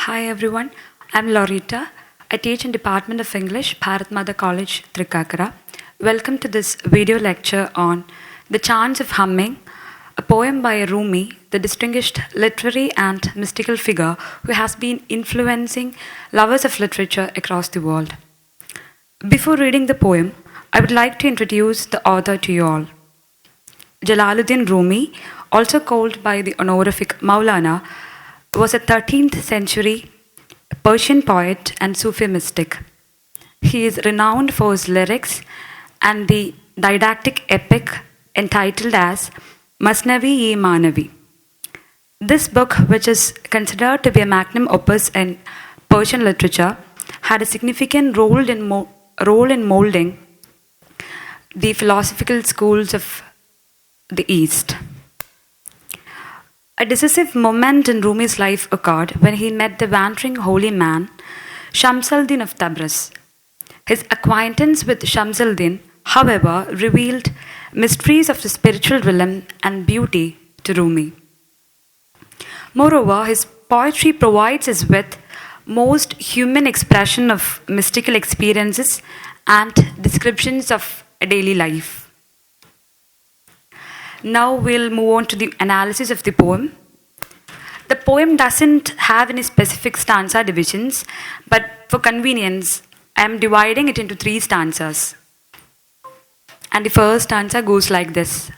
Hi everyone, I'm Laurita. I teach in Department of English, Bharata College, Thrikkakara. Welcome to this video lecture on The Chants of Humming, a poem by Rumi, the distinguished literary and mystical figure who has been influencing lovers of literature across the world. Before reading the poem, I would like to introduce the author to you all. Jalaluddin Rumi, also called by the honorific Maulana, was a 13th century Persian poet and Sufi mystic. He is renowned for his lyrics and the didactic epic entitled as Masnavi-e Manavi. This book, which is considered to be a magnum opus in Persian literature, had a significant role in molding the philosophical schools of the East. A decisive moment in Rumi's life occurred when he met the wandering holy man, Shams-al-Din of Tabriz. His acquaintance with Shams-al-Din, however, revealed mysteries of the spiritual realm and beauty to Rumi. Moreover, his poetry provides us with most human expression of mystical experiences and descriptions of daily life. Now we'll move on to the analysis of the poem. The poem doesn't have any specific stanza divisions, but for convenience, I am dividing it into 3 stanzas. And the first stanza goes like this.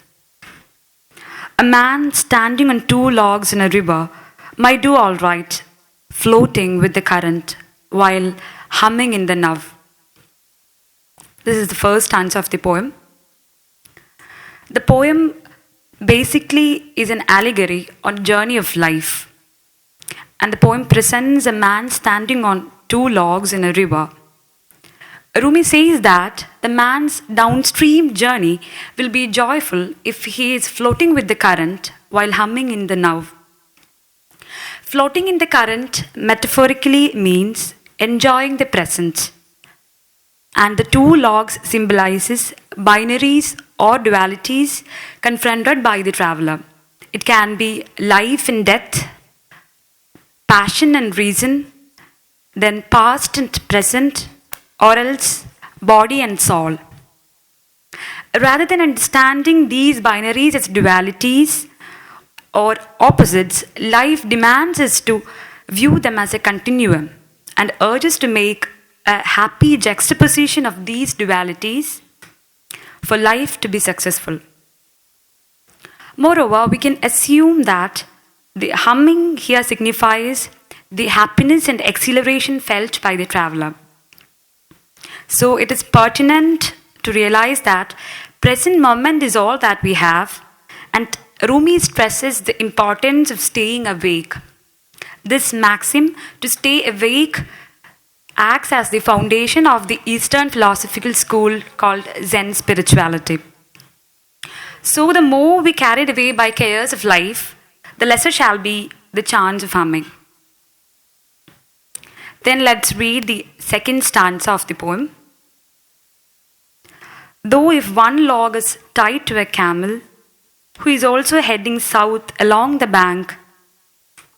A man standing on 2 logs in a river might do all right, floating with the current while humming in the nav. This is the first stanza of the poem. The poem basically is an allegory on journey of life. And the poem presents a man standing on 2 logs in a river. Rumi says that the man's downstream journey will be joyful if he is floating with the current while humming in the nav. Floating in the current metaphorically means enjoying the present. And the 2 logs symbolizes binaries or dualities confronted by the traveler. It can be life and death, passion and reason, then past and present, or else body and soul. Rather than understanding these binaries as dualities or opposites, life demands us to view them as a continuum and urges to make a happy juxtaposition of these dualities for life to be successful. Moreover, we can assume that the humming here signifies the happiness and exhilaration felt by the traveler. So it is pertinent to realize that present moment is all that we have, and Rumi stresses the importance of staying awake. This maxim, to stay awake, acts as the foundation of the Eastern philosophical school called Zen spirituality. So the more we carried away by cares of life, the lesser shall be the chance of humming. Then let's read the second stanza of the poem. Though if one log is tied to a camel, who is also heading south along the bank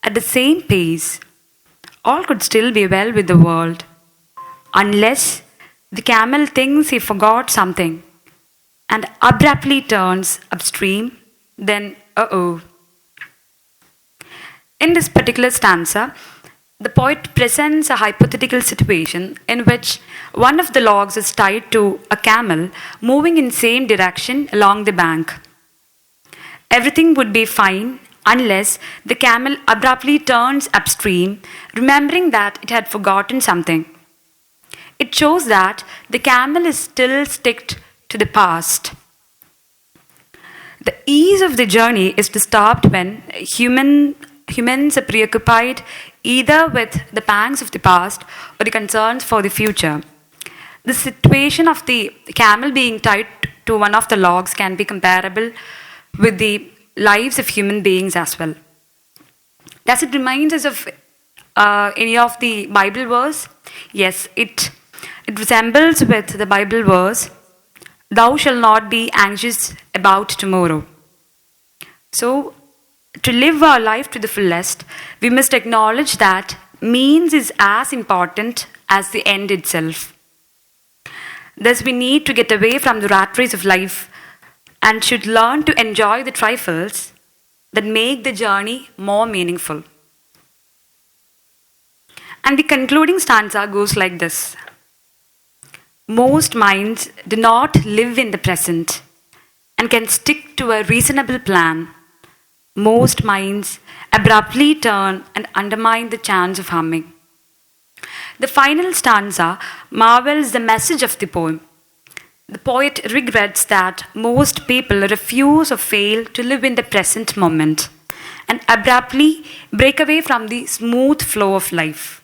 at the same pace, all could still be well with the world, unless the camel thinks he forgot something and abruptly turns upstream, then uh-oh. In this particular stanza, the poet presents a hypothetical situation in which one of the logs is tied to a camel moving in same direction along the bank. Everything would be fine unless the camel abruptly turns upstream, remembering that it had forgotten something. It shows that the camel is still sticked to the past. The ease of the journey is disturbed when humans are preoccupied either with the pangs of the past or the concerns for the future. The situation of the camel being tied to one of the logs can be comparable with the lives of human beings as well. Does it remind us of any of the Bible verse? Yes, it resembles with the Bible verse, "Thou shalt not be anxious about tomorrow." So, to live our life to the fullest, we must acknowledge that means is as important as the end itself. Thus, we need to get away from the rat race of life and should learn to enjoy the trifles that make the journey more meaningful. And the concluding stanza goes like this. Most minds do not live in the present and can stick to a reasonable plan. Most minds abruptly turn and undermine the chance of humming. The final stanza marvels the message of the poem. The poet regrets that most people refuse or fail to live in the present moment and abruptly break away from the smooth flow of life.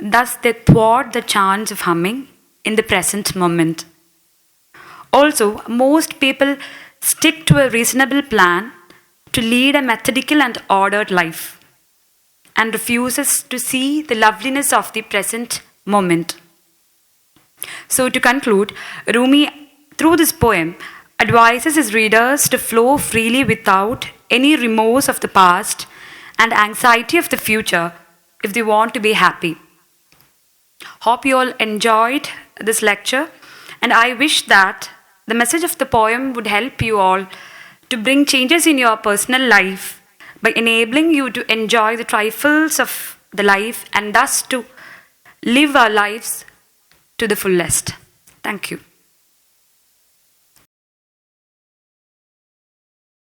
Thus, they thwart the chance of humming in the present moment. Also, most people stick to a reasonable plan to lead a methodical and ordered life and refuses to see the loveliness of the present moment. So, to conclude, Rumi, through this poem, advises his readers to flow freely without any remorse of the past and anxiety of the future if they want to be happy. Hope you all enjoyed this lecture, and I wish that the message of the poem would help you all to bring changes in your personal life by enabling you to enjoy the trifles of the life and thus to live our lives to the fullest. Thank you.